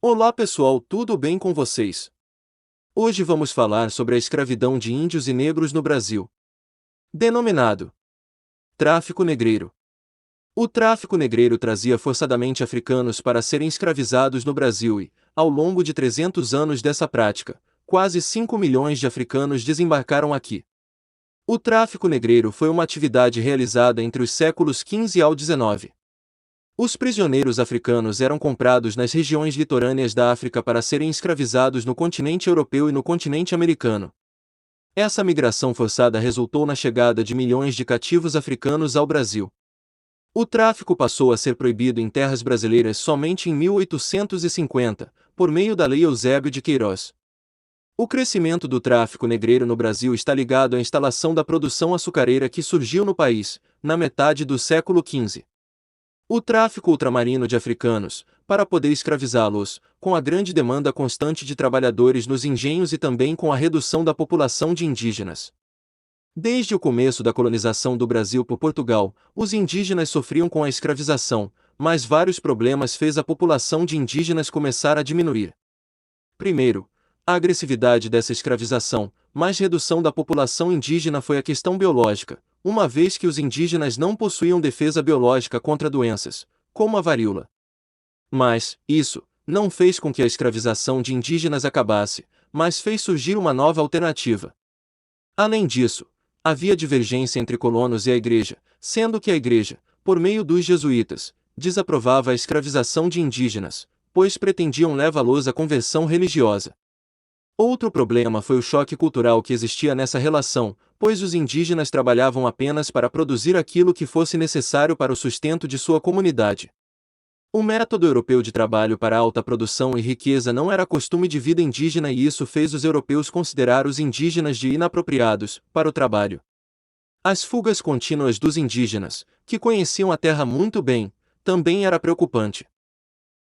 Olá pessoal, tudo bem com vocês? Hoje vamos falar sobre a escravidão de índios e negros no Brasil. Denominado tráfico negreiro. O tráfico negreiro trazia forçadamente africanos para serem escravizados no Brasil e, ao longo de 300 anos dessa prática, quase 5 milhões de africanos desembarcaram aqui. O tráfico negreiro foi uma atividade realizada entre os séculos XV ao XIX. Os prisioneiros africanos eram comprados nas regiões litorâneas da África para serem escravizados no continente europeu e no continente americano. Essa migração forçada resultou na chegada de milhões de cativos africanos ao Brasil. O tráfico passou a ser proibido em terras brasileiras somente em 1850, por meio da Lei Eusébio de Queiroz. O crescimento do tráfico negreiro no Brasil está ligado à instalação da produção açucareira que surgiu no país, na metade do século XV. O tráfico ultramarino de africanos, para poder escravizá-los, com a grande demanda constante de trabalhadores nos engenhos e também com a redução da população de indígenas. Desde o começo da colonização do Brasil por Portugal, os indígenas sofriam com a escravização, mas vários problemas fez a população de indígenas começar a diminuir. Primeiro, a agressividade dessa escravização, mais redução da população indígena foi a questão biológica, uma vez que os indígenas não possuíam defesa biológica contra doenças, como a varíola. Mas, isso, não fez com que a escravização de indígenas acabasse, mas fez surgir uma nova alternativa. Além disso, havia divergência entre colonos e a Igreja, sendo que a Igreja, por meio dos jesuítas, desaprovava a escravização de indígenas, pois pretendiam levá-los à conversão religiosa. Outro problema foi o choque cultural que existia nessa relação, pois os indígenas trabalhavam apenas para produzir aquilo que fosse necessário para o sustento de sua comunidade. O método europeu de trabalho para alta produção e riqueza não era costume de vida indígena e isso fez os europeus considerar os indígenas de inapropriados para o trabalho. As fugas contínuas dos indígenas, que conheciam a terra muito bem, também era preocupante.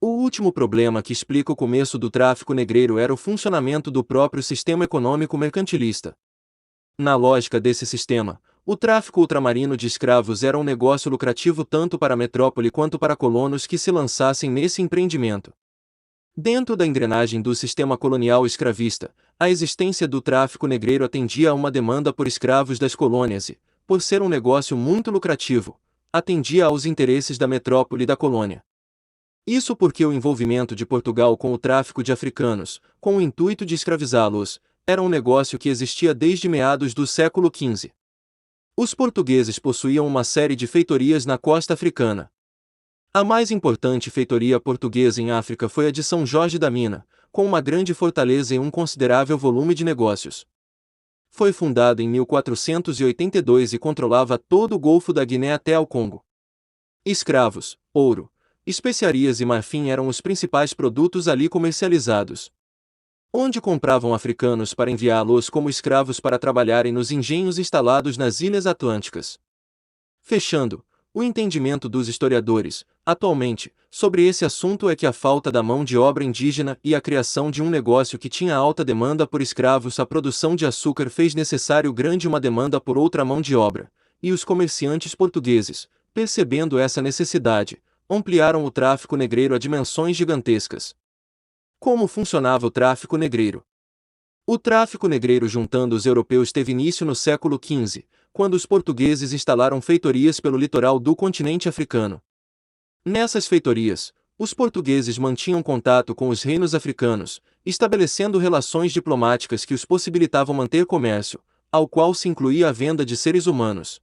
O último problema que explica o começo do tráfico negreiro era o funcionamento do próprio sistema econômico mercantilista. Na lógica desse sistema, o tráfico ultramarino de escravos era um negócio lucrativo tanto para a metrópole quanto para colonos que se lançassem nesse empreendimento. Dentro da engrenagem do sistema colonial escravista, a existência do tráfico negreiro atendia a uma demanda por escravos das colônias e, por ser um negócio muito lucrativo, atendia aos interesses da metrópole e da colônia. Isso porque o envolvimento de Portugal com o tráfico de africanos, com o intuito de escravizá-los, era um negócio que existia desde meados do século XV. Os portugueses possuíam uma série de feitorias na costa africana. A mais importante feitoria portuguesa em África foi a de São Jorge da Mina, com uma grande fortaleza e um considerável volume de negócios. Foi fundada em 1482 e controlava todo o Golfo da Guiné até ao Congo. Escravos, ouro, especiarias e marfim eram os principais produtos ali comercializados. Onde compravam africanos para enviá-los como escravos para trabalharem nos engenhos instalados nas Ilhas Atlânticas. Fechando, o entendimento dos historiadores, atualmente, sobre esse assunto é que a falta da mão de obra indígena e a criação de um negócio que tinha alta demanda por escravos, a produção de açúcar fez necessário grande uma demanda por outra mão de obra, e os comerciantes portugueses, percebendo essa necessidade, ampliaram o tráfico negreiro a dimensões gigantescas. Como funcionava o tráfico negreiro? O tráfico negreiro juntando os europeus teve início no século XV, quando os portugueses instalaram feitorias pelo litoral do continente africano. Nessas feitorias, os portugueses mantinham contato com os reinos africanos, estabelecendo relações diplomáticas que os possibilitavam manter comércio, ao qual se incluía a venda de seres humanos.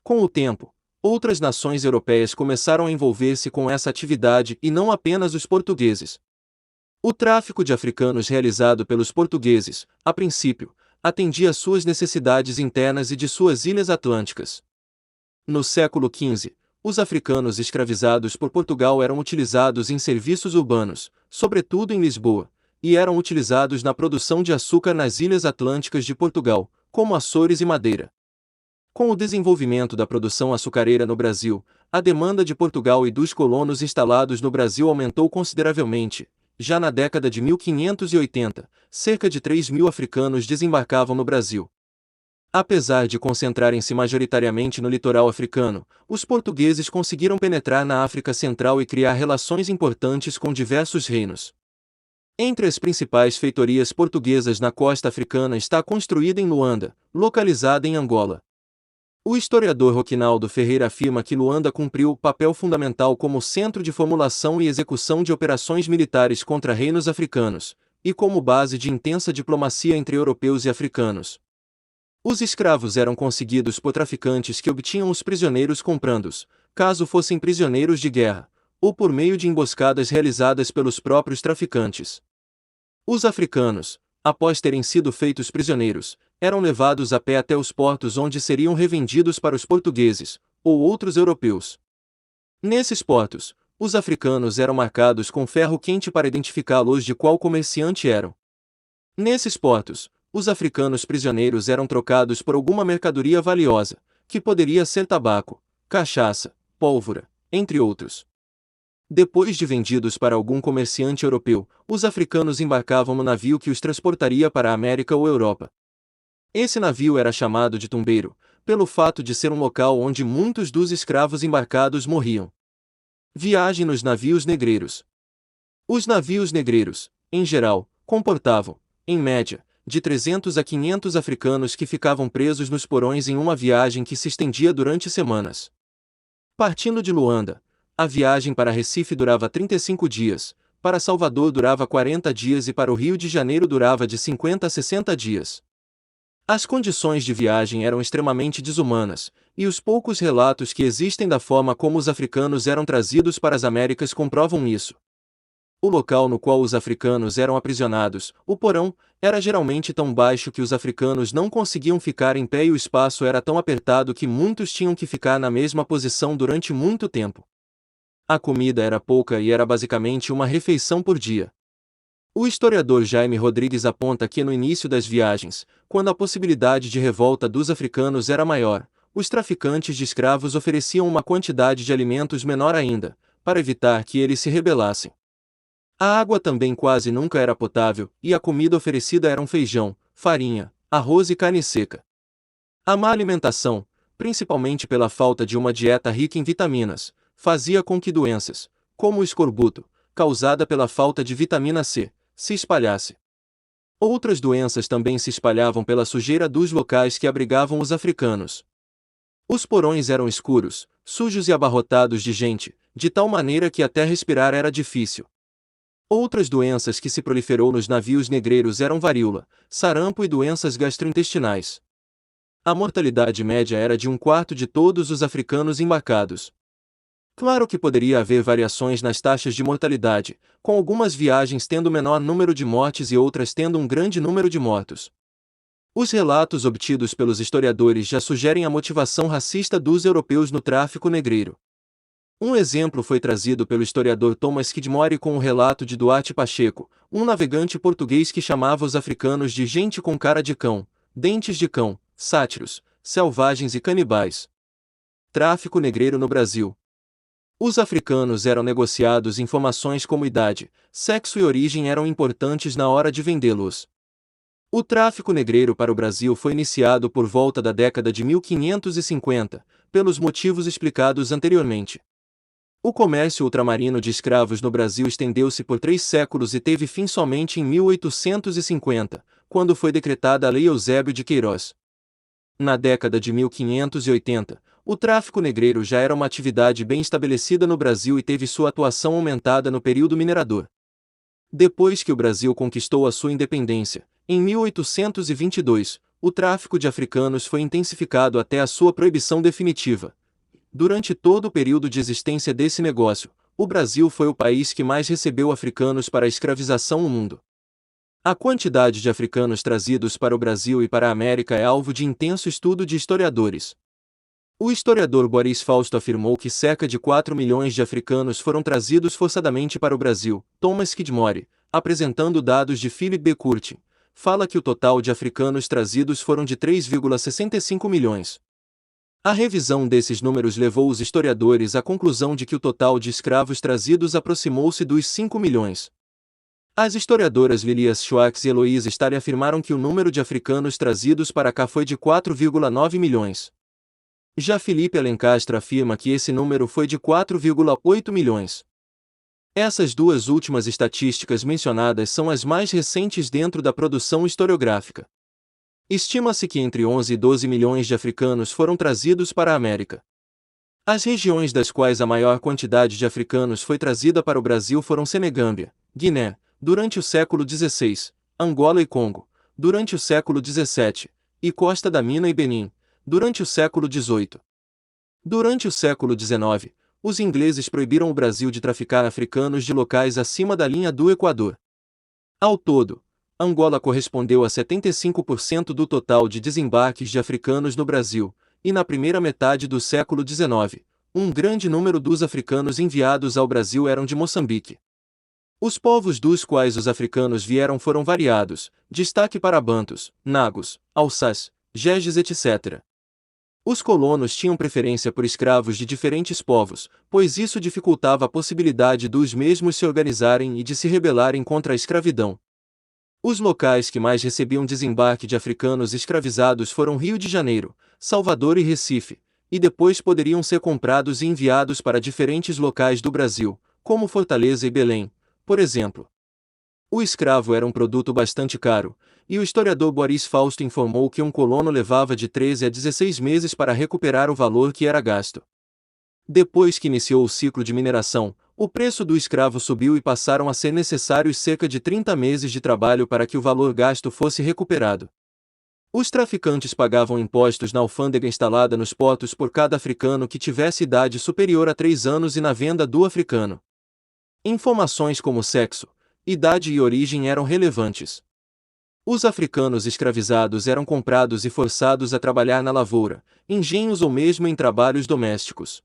Com o tempo, outras nações europeias começaram a envolver-se com essa atividade e não apenas os portugueses. O tráfico de africanos realizado pelos portugueses, a princípio, atendia às suas necessidades internas e de suas ilhas atlânticas. No século XV, os africanos escravizados por Portugal eram utilizados em serviços urbanos, sobretudo em Lisboa, e eram utilizados na produção de açúcar nas ilhas atlânticas de Portugal, como Açores e Madeira. Com o desenvolvimento da produção açucareira no Brasil, a demanda de Portugal e dos colonos instalados no Brasil aumentou consideravelmente. Já na década de 1580, cerca de 3.000 africanos desembarcavam no Brasil. Apesar de concentrarem-se majoritariamente no litoral africano, os portugueses conseguiram penetrar na África Central e criar relações importantes com diversos reinos. Entre as principais feitorias portuguesas na costa africana está construída em Luanda, localizada em Angola. O historiador Roquinaldo Ferreira afirma que Luanda cumpriu papel fundamental como centro de formulação e execução de operações militares contra reinos africanos, e como base de intensa diplomacia entre europeus e africanos. Os escravos eram conseguidos por traficantes que obtinham os prisioneiros comprando-os, caso fossem prisioneiros de guerra, ou por meio de emboscadas realizadas pelos próprios traficantes. Os africanos, após terem sido feitos prisioneiros, eram levados a pé até os portos onde seriam revendidos para os portugueses, ou outros europeus. Nesses portos, os africanos eram marcados com ferro quente para identificá-los de qual comerciante eram. Nesses portos, os africanos prisioneiros eram trocados por alguma mercadoria valiosa, que poderia ser tabaco, cachaça, pólvora, entre outros. Depois de vendidos para algum comerciante europeu, os africanos embarcavam no navio que os transportaria para a América ou Europa. Esse navio era chamado de tumbeiro, pelo fato de ser um local onde muitos dos escravos embarcados morriam. Viagem nos navios negreiros. Os navios negreiros, em geral, comportavam, em média, de 300 a 500 africanos que ficavam presos nos porões em uma viagem que se estendia durante semanas. Partindo de Luanda, a viagem para Recife durava 35 dias, para Salvador durava 40 dias e para o Rio de Janeiro durava de 50 a 60 dias. As condições de viagem eram extremamente desumanas, e os poucos relatos que existem da forma como os africanos eram trazidos para as Américas comprovam isso. O local no qual os africanos eram aprisionados, o porão, era geralmente tão baixo que os africanos não conseguiam ficar em pé e o espaço era tão apertado que muitos tinham que ficar na mesma posição durante muito tempo. A comida era pouca e era basicamente uma refeição por dia. O historiador Jaime Rodrigues aponta que no início das viagens, quando a possibilidade de revolta dos africanos era maior, os traficantes de escravos ofereciam uma quantidade de alimentos menor ainda, para evitar que eles se rebelassem. A água também quase nunca era potável, e a comida oferecida eram feijão, farinha, arroz e carne seca. A má alimentação, principalmente pela falta de uma dieta rica em vitaminas, fazia com que doenças, como o escorbuto, causada pela falta de vitamina C, se espalhasse. Outras doenças também se espalhavam pela sujeira dos locais que abrigavam os africanos. Os porões eram escuros, sujos e abarrotados de gente, de tal maneira que até respirar era difícil. Outras doenças que se proliferou nos navios negreiros eram varíola, sarampo e doenças gastrointestinais. A mortalidade média era de 1/4 de todos os africanos embarcados. Claro que poderia haver variações nas taxas de mortalidade, com algumas viagens tendo menor número de mortes e outras tendo um grande número de mortos. Os relatos obtidos pelos historiadores já sugerem a motivação racista dos europeus no tráfico negreiro. Um exemplo foi trazido pelo historiador Thomas Kidmore com o relato de Duarte Pacheco, um navegante português que chamava os africanos de gente com cara de cão, dentes de cão, sátiros, selvagens e canibais. Tráfico negreiro no Brasil. Os africanos eram negociados e informações como idade, sexo e origem eram importantes na hora de vendê-los. O tráfico negreiro para o Brasil foi iniciado por volta da década de 1550, pelos motivos explicados anteriormente. O comércio ultramarino de escravos no Brasil estendeu-se por 3 séculos e teve fim somente em 1850, quando foi decretada a Lei Eusébio de Queiroz. Na década de 1580, o tráfico negreiro já era uma atividade bem estabelecida no Brasil e teve sua atuação aumentada no período minerador. Depois que o Brasil conquistou a sua independência, em 1822, o tráfico de africanos foi intensificado até a sua proibição definitiva. Durante todo o período de existência desse negócio, o Brasil foi o país que mais recebeu africanos para a escravização no mundo. A quantidade de africanos trazidos para o Brasil e para a América é alvo de intenso estudo de historiadores. O historiador Boris Fausto afirmou que cerca de 4 milhões de africanos foram trazidos forçadamente para o Brasil. Thomas Kidmore, apresentando dados de Philip B. Curtin, fala que o total de africanos trazidos foram de 3,65 milhões. A revisão desses números levou os historiadores à conclusão de que o total de escravos trazidos aproximou-se dos 5 milhões. As historiadoras Lilias Schwartz e Heloísa Stahli afirmaram que o número de africanos trazidos para cá foi de 4,9 milhões. Já Felipe Alencastre afirma que esse número foi de 4,8 milhões. Essas duas últimas estatísticas mencionadas são as mais recentes dentro da produção historiográfica. Estima-se que entre 11 e 12 milhões de africanos foram trazidos para a América. As regiões das quais a maior quantidade de africanos foi trazida para o Brasil foram Senegâmbia, Guiné, durante o século XVI, Angola e Congo, durante o século XVII, e Costa da Mina e Benim, durante o século XVIII. Durante o século XIX, os ingleses proibiram o Brasil de traficar africanos de locais acima da linha do Equador. Ao todo, Angola correspondeu a 75% do total de desembarques de africanos no Brasil, e na primeira metade do século XIX, um grande número dos africanos enviados ao Brasil eram de Moçambique. Os povos dos quais os africanos vieram foram variados, destaque para bantos, nagos, alçás, jejes etc. Os colonos tinham preferência por escravos de diferentes povos, pois isso dificultava a possibilidade dos mesmos se organizarem e de se rebelarem contra a escravidão. Os locais que mais recebiam desembarque de africanos escravizados foram Rio de Janeiro, Salvador e Recife, e depois poderiam ser comprados e enviados para diferentes locais do Brasil, como Fortaleza e Belém, por exemplo. O escravo era um produto bastante caro, e o historiador Boris Fausto informou que um colono levava de 13 a 16 meses para recuperar o valor que era gasto. Depois que iniciou o ciclo de mineração, o preço do escravo subiu e passaram a ser necessários cerca de 30 meses de trabalho para que o valor gasto fosse recuperado. Os traficantes pagavam impostos na alfândega instalada nos portos por cada africano que tivesse idade superior a 3 anos e na venda do africano. Informações como sexo, idade e origem eram relevantes. Os africanos escravizados eram comprados e forçados a trabalhar na lavoura, engenhos ou mesmo em trabalhos domésticos.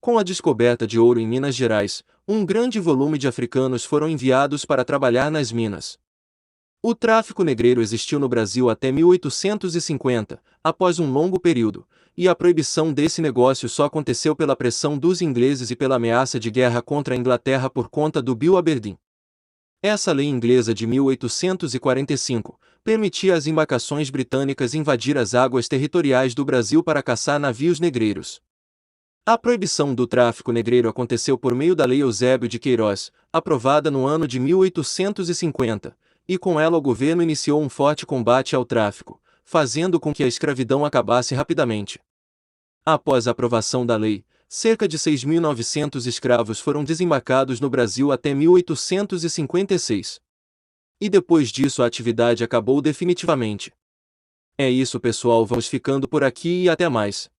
Com a descoberta de ouro em Minas Gerais, um grande volume de africanos foram enviados para trabalhar nas minas. O tráfico negreiro existiu no Brasil até 1850, após um longo período, e a proibição desse negócio só aconteceu pela pressão dos ingleses e pela ameaça de guerra contra a Inglaterra por conta do Bill Aberdeen. Essa lei inglesa de 1845 permitia às embarcações britânicas invadir as águas territoriais do Brasil para caçar navios negreiros. A proibição do tráfico negreiro aconteceu por meio da Lei Eusébio de Queiroz, aprovada no ano de 1850, e com ela o governo iniciou um forte combate ao tráfico, fazendo com que a escravidão acabasse rapidamente. Após a aprovação da lei, cerca de 6.900 escravos foram desembarcados no Brasil até 1856. E depois disso a atividade acabou definitivamente. É isso, pessoal, vamos ficando por aqui e até mais.